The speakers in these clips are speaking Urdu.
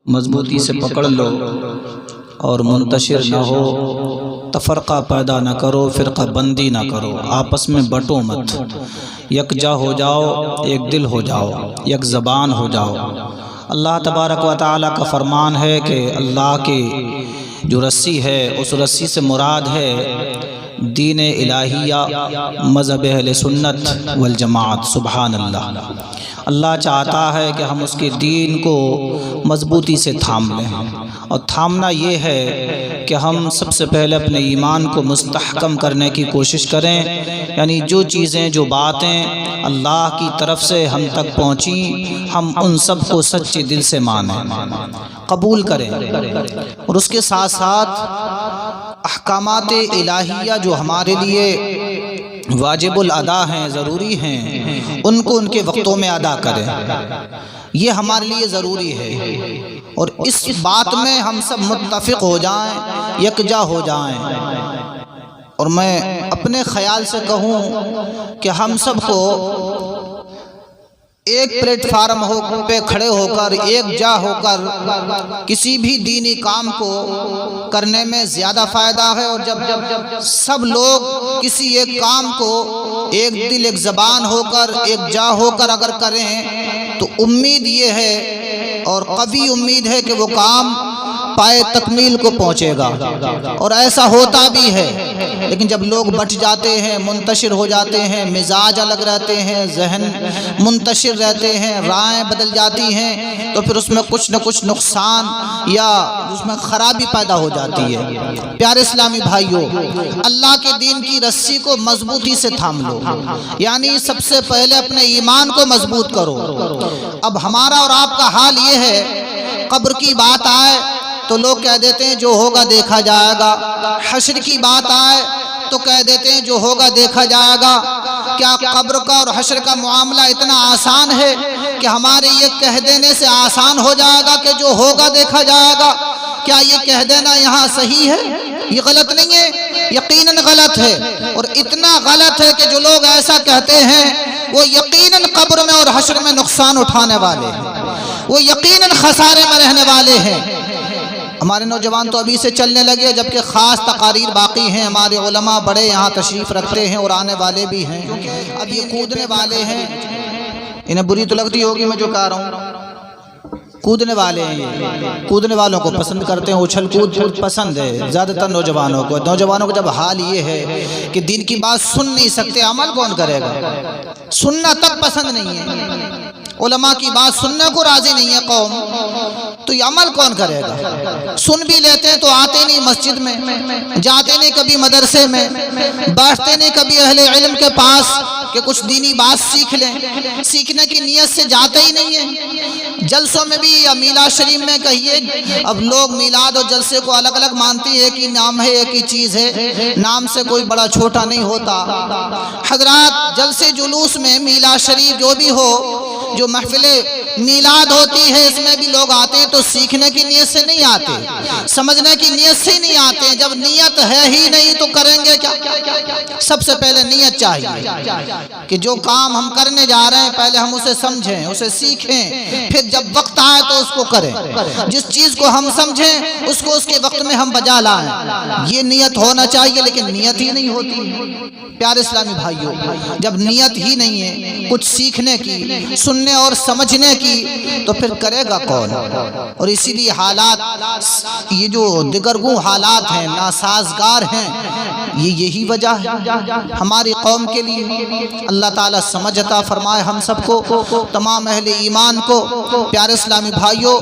مضبوطی سے پکڑ لو اور منتشر نہ ہو، تفرقہ پیدا نہ کرو، فرقہ بندی نہ کرو، آپس میں بٹو مت، یکجا ہو جاؤ، ایک دل ہو جاؤ، یک زبان ہو جاؤ۔ اللہ تبارک و تعالیٰ کا فرمان ہے کہ اللہ کی جو رسی ہے اس رسی سے مراد ہے دین الہیہ، مذہب اہل سنت والجماعت۔ سبحان اللہ۔ اللہ چاہتا ہے کہ ہم اس کے دین کو مضبوطی سے تھام لیں، اور تھامنا یہ ہے کہ ہم سب سے پہلے اپنے ایمان کو مستحکم کرنے کی کوشش کریں، یعنی جو چیزیں جو باتیں اللہ کی طرف سے ہم تک پہنچیں ہم ان سب کو سچے دل سے مانیں، قبول کریں، اور اس کے ساتھ ساتھ احکامات الہیہ جو ہمارے لیے واجب الادا ہیں، ضروری ہیں، ان کو ان کے وقتوں میں ادا کریں۔ یہ ہمارے لیے ضروری ہے، اور اس بات میں ہم سب متفق ہو جائیں، یکجا ہو جائیں۔ اور میں اپنے خیال سے کہوں کہ ہم سب کو ایک پلیٹ فارم پہ کھڑے ہو کر، ایک جا ہو کر کسی بھی دینی کام کو کرنے میں زیادہ فائدہ ہے، اور جب سب لوگ کسی ایک کام کو ایک دل ایک زبان ہو کر ایک جا ہو کر اگر کریں تو امید یہ ہے اور قوی امید ہے کہ وہ کام پائے تکمیل کو پہنچے گا، اور ایسا ہوتا بھی ہے۔ لیکن جب لوگ بٹ جاتے ہیں، منتشر ہو جاتے ہیں، مزاج الگ رہتے ہیں، ذہن منتشر رہتے ہیں، رائیں بدل جاتی ہیں، تو پھر اس میں کچھ نہ کچھ نقصان یا اس میں خرابی پیدا ہو جاتی ہے۔ پیارے اسلامی بھائیوں، اللہ کے دین کی رسی کو مضبوطی سے تھام لو، یعنی سب سے پہلے اپنے ایمان کو مضبوط کرو۔ اب ہمارا اور آپ کا حال یہ ہے، قبر کی بات آئے تو لوگ کہہ دیتے ہیں جو ہوگا دیکھا جائے گا، حشر کی بات آئے تو کہہ دیتے ہیں جو ہوگا دیکھا جائے گا۔ کیا قبر کا اور حشر کا معاملہ اتنا آسان ہے کہ ہمارے یہ کہہ دینے سے آسان ہو جائے گا کہ جو ہوگا دیکھا جائے گا؟ کیا یہ کہہ دینا یہاں صحیح ہے؟ یہ غلط نہیں ہے، یقیناً غلط ہے، اور اتنا غلط ہے کہ جو لوگ ایسا کہتے ہیں وہ یقیناً قبر میں اور حشر میں نقصان اٹھانے والے ہیں، وہ یقیناً خسارے میں رہنے والے ہیں۔ ہمارے نوجوان تو ابھی سے چلنے لگے، جبکہ خاص تقاریر باقی ہیں۔ ہمارے علماء بڑے یہاں تشریف رکھتے ہیں اور آنے والے بھی ہیں، اب یہ کودنے والے ہیں۔ انہیں بری تو لگتی ہوگی میں جو کہہ رہا ہوں، کودنے والے ہیں، یہ کودنے والوں کو پسند کرتے ہیں، اچھل کود پسند ہے زیادہ تر نوجوانوں کو۔ نوجوانوں کو جب حال یہ ہے کہ دین کی بات سن نہیں سکتے، عمل کون کرے گا؟ سننا تک پسند نہیں ہے، علماء کی بات سننے کو راضی نہیں ہے قوم، تو یہ عمل کون کرے گا؟ سن بھی لیتے ہیں تو آتے نہیں مسجد میں، جاتے نہیں کبھی مدرسے میں، بیٹھتے نہیں کبھی اہل علم کے پاس کہ کچھ دینی بات سیکھ لیں، سیکھنے کی نیت سے جاتے ہی نہیں ہیں۔ جلسوں میں بھی یا میلاد شریف میں کہیے، اب لوگ میلاد اور جلسے کو الگ الگ مانتے ہیں، ایک ہی نام ہے، ایک ہی چیز ہے، نام سے کوئی بڑا چھوٹا نہیں ہوتا۔ حضرات، جلسے جلوس میں میلاد شریف جو بھی ہو، جو محفل میلاد ہوتی ہے، اس میں بھی لوگ آتے ہیں تو سیکھنے کی نیت سے نہیں آتے، سمجھنے کی نیت سے نہیں آتے ہیں۔ جب نیت ہے ہی نہیں تو کریں گے کیا؟ سب سے پہلے نیت چاہیے کہ جو کام ہم کرنے جا رہے ہیں پہلے ہم اسے سمجھیں، اسے سیکھیں، پھر جب وقت آئے تو اس کو کریں۔ جس چیز کو ہم سمجھیں اس کو اس کے وقت میں ہم بجا لائیں، یہ نیت ہونا چاہیے، لیکن نیت ہی نہیں ہوتی۔ پیارے اسلامی بھائیوں، جب نیت ہی نہیں ہے کچھ سیکھنے کی، سننے اور سمجھنے کی، تو پھر کرے گا کون؟ اور اسی لیے حالات، یہ جو دگرگوں حالات ہیں، ناسازگار ہیں، یہی وجہ ہے ہماری قوم کے لیے۔ اللہ تعالیٰ سمجھ عطا فرمائے ہم سب کو، تمام اہل ایمان کو۔ پیارے اسلامی بھائیوں،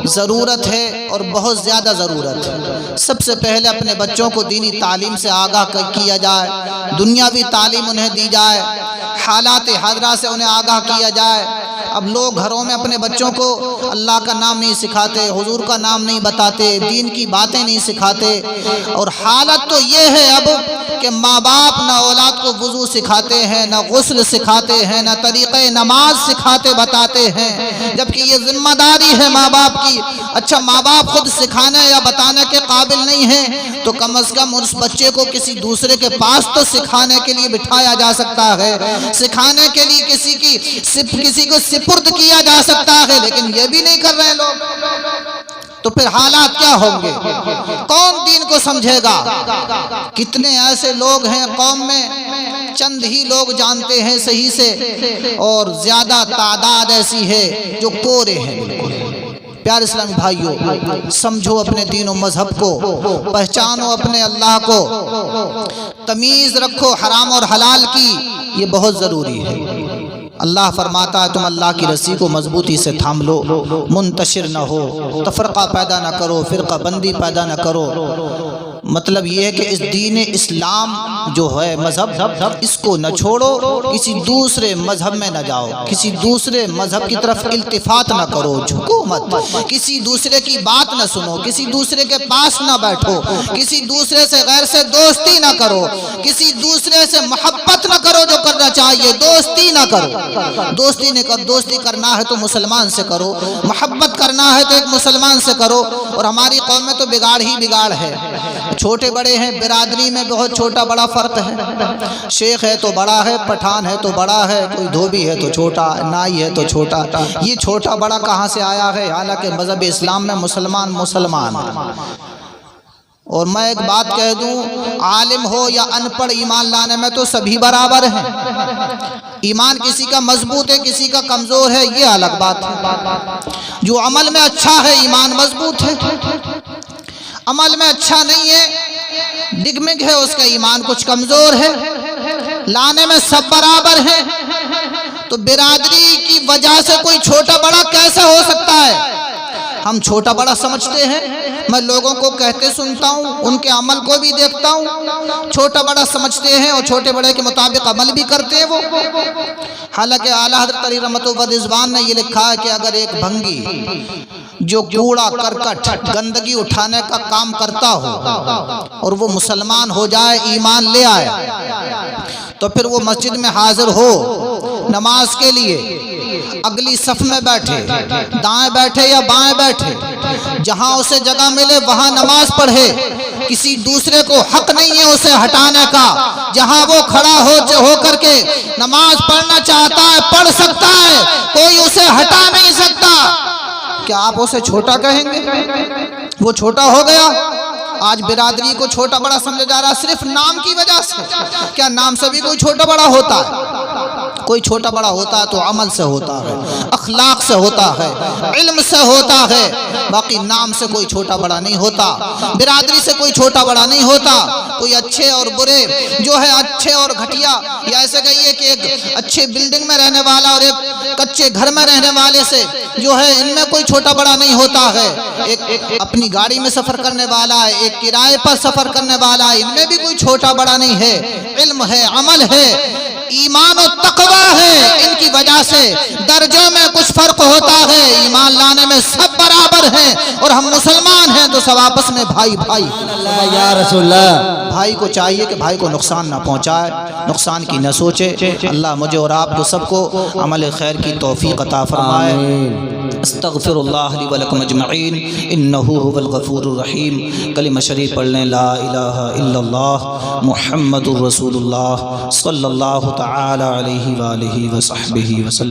ضرورت ہے اور بہت زیادہ ضرورت ہے، سب سے پہلے اپنے بچوں کو دینی تعلیم سے آگاہ کیا جائے، دنیاوی تعلیم انہیں دی جائے، حالات حاضرہ سے انہیں آگاہ کیا جائے۔ اب لوگ گھروں میں اپنے بچوں کو اللہ کا نام نہیں سکھاتے، حضور کا نام نہیں بتاتے، دین کی باتیں نہیں سکھاتے، اور حالت تو یہ ہے اب کہ ماں باپ نہ اولاد کو وضو سکھاتے ہیں، نہ غسل سکھاتے ہیں، نہ طریقہ نماز سکھاتے بتاتے ہیں، جبکہ یہ ذمہ داری ہے ماں باپ کی۔ اچھا، ماں باپ خود سکھانے یا بتانے کے قابل نہیں ہیں تو کم از کم اس بچے کو کسی دوسرے کے پاس تو سکھانے کے لیے بٹھایا جا سکتا ہے، سکھانے کے لیے کسی کو سپرد کیا جا سکتا ہے، لیکن یہ بھی نہیں کر رہے لوگ۔ تو پھر حالات کیا ہوں گے؟ کون دین کو سمجھے گا؟ کتنے ایسے لوگ ہیں قوم میں، چند ہی لوگ جانتے ہیں صحیح سے، اور زیادہ تعداد ایسی ہے جو کورے ہیں بالکل۔ پیارے اسلامی بھائیوں، سمجھو اپنے دین و مذہب کو، پہچانو اپنے اللہ کو، تمیز رکھو حرام اور حلال کی، یہ بہت ضروری ہے۔ اللہ فرماتا ہے تم اللہ کی رسی کو مضبوطی سے تھام لو، منتشر نہ ہو، تفرقہ پیدا نہ کرو، فرقہ بندی پیدا نہ کرو۔ مطلب یہ ہے کہ اس دین اسلام جو ہے مذہب، اس کو نہ چھوڑو، کسی دوسرے مذہب میں نہ جاؤ، کسی دوسرے مذہب کی طرف التفات نہ کرو، جھکو مت، کسی دوسرے کی بات نہ سنو، کسی دوسرے کے پاس نہ بیٹھو، کسی دوسرے سے غیر سے دوستی نہ کرو، کسی دوسرے سے محبت نہ کرو جو کرنا چاہیے، دوستی نہ کرو، دوستی نہیں کرو۔ دوستی کرنا ہے تو مسلمان سے کرو، محبت کرنا ہے تو ایک مسلمان سے کرو۔ اور ہماری قوم میں تو بگاڑ ہی بگاڑ ہے، چھوٹے بڑے ہیں، برادری میں بہت چھوٹا بڑا فرق ہے، شیخ ہے تو بڑا ہے، پٹھان ہے تو بڑا ہے، کوئی دھوبی ہے تو چھوٹا، نائی ہے تو چھوٹا۔ یہ چھوٹا بڑا کہاں سے آیا ہے؟ حالانکہ مذہب اسلام میں مسلمان مسلمان ہے۔ اور میں ایک بات کہہ دوں، عالم ہو یا ان پڑھ، ایمان لانے میں تو سبھی برابر ہیں۔ ایمان کسی کا مضبوط ہے، کسی کا کمزور ہے، یہ الگ بات ہے۔ جو عمل میں اچھا ہے ایمان مضبوط ہے، عمل میں اچھا نہیں ہے، ڈگمگ ہے، اس کا ایمان کچھ کمزور ہے، لانے میں سب برابر ہیں۔ تو برادری کی وجہ سے کوئی چھوٹا بڑا کیسے ہو سکتا ہے؟ ہم چھوٹا بڑا سمجھتے ہیں، میں لوگوں کو کہتے سنتا ہوں، ان کے عمل کو بھی دیکھتا ہوں، چھوٹا بڑا سمجھتے ہیں اور چھوٹے بڑے کے مطابق عمل بھی کرتے ہیں وہ۔ حالانکہ اعلیٰ حضرت علی رحمۃ اللہ رضوان نے یہ لکھا ہے کہ اگر ایک بھنگی جو کوڑا کرکٹ گندگی اٹھانے کا کام کرتا ہو اور وہ مسلمان ہو جائے، ایمان لے آئے، تو پھر وہ مسجد میں حاضر ہو نماز کے لیے، اگلی صف میں بیٹھے، دائیں بیٹھے یا بائیں بیٹھے، جہاں اسے جگہ ملے وہاں نماز پڑھے، کسی دوسرے کو حق نہیں ہے اسے ہٹانے کا، جہاں وہ کھڑا ہو کر کے نماز پڑھنا چاہتا ہے پڑھ سکتا ہے، کوئی اسے ہٹا نہیں سکتا۔ کیا آپ اسے چھوٹا کہیں گے؟ وہ چھوٹا ہو گیا۔ آج برادری کو چھوٹا بڑا سمجھا جا رہا ہے صرف نام کی وجہ سے۔ کیا نام سے بھی کوئی چھوٹا بڑا ہوتا ہے؟ کوئی چھوٹا بڑا ہوتا ہے تو عمل سے ہوتا ہے، اخلاق سے ہوتا ہے، علم سے ہوتا ہے، باقی نام سے کوئی چھوٹا بڑا نہیں ہوتا، برادری سے کوئی چھوٹا بڑا نہیں ہوتا۔ کوئی اچھے اور برے جو ہے، اچھے اور گھٹیا، یا ایسے کہیے کہ ایک اچھے بلڈنگ میں رہنے والا اور ایک کچے گھر میں رہنے والے سے جو ہے، ان میں کوئی چھوٹا بڑا نہیں ہوتا ہے۔ ایک اپنی گاڑی میں سفر کرنے والا ہے، ایک کرائے پر سفر کرنے والا ہے، ان میں بھی کوئی چھوٹا بڑا نہیں ہے۔ علم ہے، عمل ہے، ایمان و تقوی ہے، ان کی وجہ سے درجوں میں کچھ فرق ہوتا ہے، ایمان لانے میں سب برابر ہیں، اور ہم مسلمان ہیں تو سب آپس میں بھائی بھائی۔ یا رسول اللہ، بھائی کو چاہیے کہ بھائی کو نقصان نہ پہنچائے، نقصان کی نہ سوچے۔ اللہ مجھے اور آپ کو سب کو عمل خیر کی توفیق عطا فرمائے۔ استغفر اللہ لی ولکم اجمعین انہ هو الغفور الرحیم۔ کلمہ شریف پڑھ لیں، لا الہ الا اللہ محمد الرسول اللہ صلی اللہ تعالی علیہ وآلہ وصحبہ وسلم۔